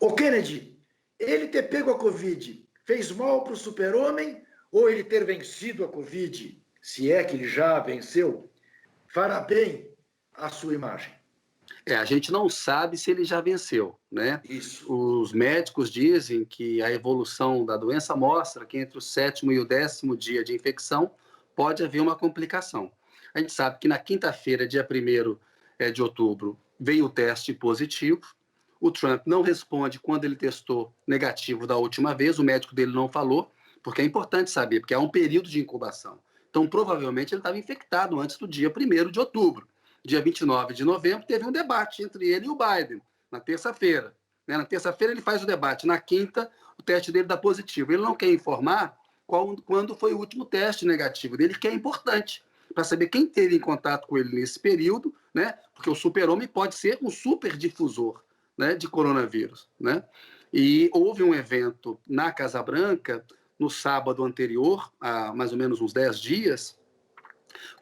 Ô Kennedy, ele ter pego a Covid fez mal para o super-homem ou ele ter vencido a Covid, se é que ele já venceu, fará bem à sua imagem? A gente não sabe se ele já venceu, né? Isso. Os médicos dizem que a evolução da doença mostra que entre o sétimo e o 10º dia de infecção pode haver uma complicação. A gente sabe que na quinta-feira, dia 1º de outubro, veio o teste positivo. O Trump não responde quando ele testou negativo da última vez, o médico dele não falou, porque é importante saber, porque há um período de incubação. Então, provavelmente, ele estava infectado antes do dia 1º de outubro. Dia 29 de novembro, teve um debate entre ele e o Biden, na terça-feira. Na terça-feira ele faz o debate, na quinta o teste dele dá positivo. Ele não quer informar quando foi o último teste negativo dele, que é importante, para saber quem teve em contato com ele nesse período, né? Porque o super-homem pode ser um super difusor, né, de coronavírus. Né? E houve um evento na Casa Branca, no sábado anterior, há mais ou menos uns 10 dias,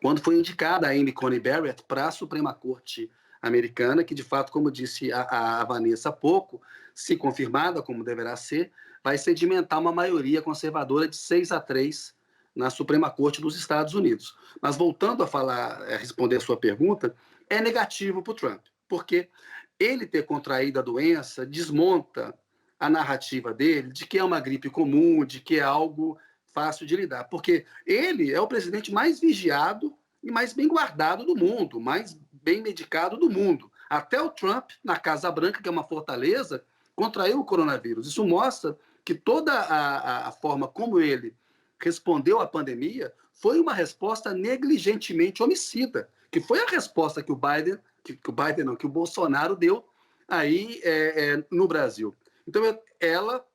quando foi indicada a Amy Coney Barrett para a Suprema Corte americana, que de fato, como disse a Vanessa há pouco, se confirmada, como deverá ser, vai sedimentar uma maioria conservadora de 6-3 na Suprema Corte dos Estados Unidos. Mas voltando a responder a sua pergunta, é negativo para o Trump, porque ele ter contraído a doença desmonta a narrativa dele de que é uma gripe comum, de que é algo fácil de lidar, porque ele é o presidente mais vigiado e mais bem guardado do mundo, mais bem medicado do mundo. Até o Trump, na Casa Branca, que é uma fortaleza, contraiu o coronavírus. Isso mostra que toda a forma como ele respondeu à pandemia foi uma resposta negligentemente homicida, que foi a resposta que que o Bolsonaro deu aí no Brasil. Então, ela,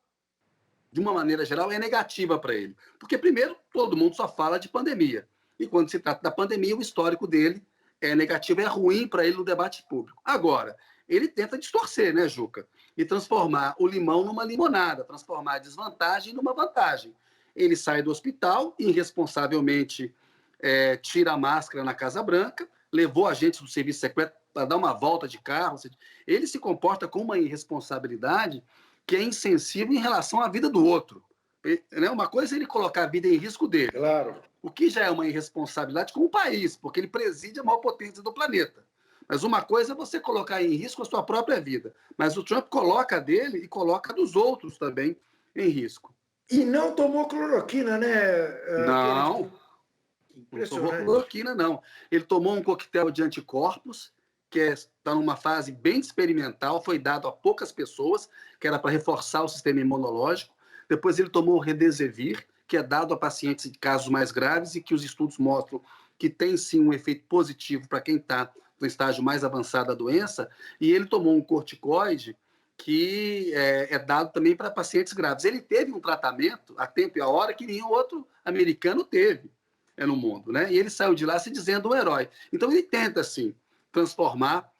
de uma maneira geral, é negativa para ele. Porque, primeiro, todo mundo só fala de pandemia. E quando se trata da pandemia, o histórico dele é negativo, é ruim para ele no debate público. Agora, ele tenta distorcer, né, Juca? E transformar o limão numa limonada, transformar a desvantagem numa vantagem. Ele sai do hospital, irresponsavelmente tira a máscara na Casa Branca, levou agentes do serviço secreto para dar uma volta de carro. Ele se comporta com uma irresponsabilidade que é insensível em relação à vida do outro. Uma coisa é ele colocar a vida em risco dele, Claro. o que já é uma irresponsabilidade com o país, porque ele preside a maior potência do planeta. Mas uma coisa é você colocar em risco a sua própria vida. Mas o Trump coloca a dele e coloca a dos outros também em risco. E não tomou cloroquina, né, Kennedy? Não, não tomou Impressionante. cloroquina, não. Ele tomou um coquetel de anticorpos, que está numa fase bem experimental, foi dado a poucas pessoas, que era para reforçar o sistema imunológico. Depois ele tomou o Remdesivir, que é dado a pacientes de casos mais graves e que os estudos mostram que tem sim um efeito positivo para quem está no estágio mais avançado da doença. E ele tomou um corticoide que é dado também para pacientes graves. Ele teve um tratamento a tempo e a hora que nenhum outro americano teve no mundo, né? E ele saiu de lá se dizendo um herói. Então ele tenta, assim, transformar,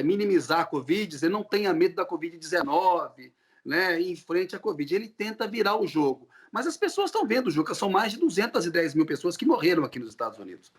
minimizar a Covid, dizer não tenha medo da Covid-19, né, em frente à Covid. Ele tenta virar o jogo. Mas as pessoas estão vendo, Juca, são mais de 210 mil pessoas que morreram aqui nos Estados Unidos.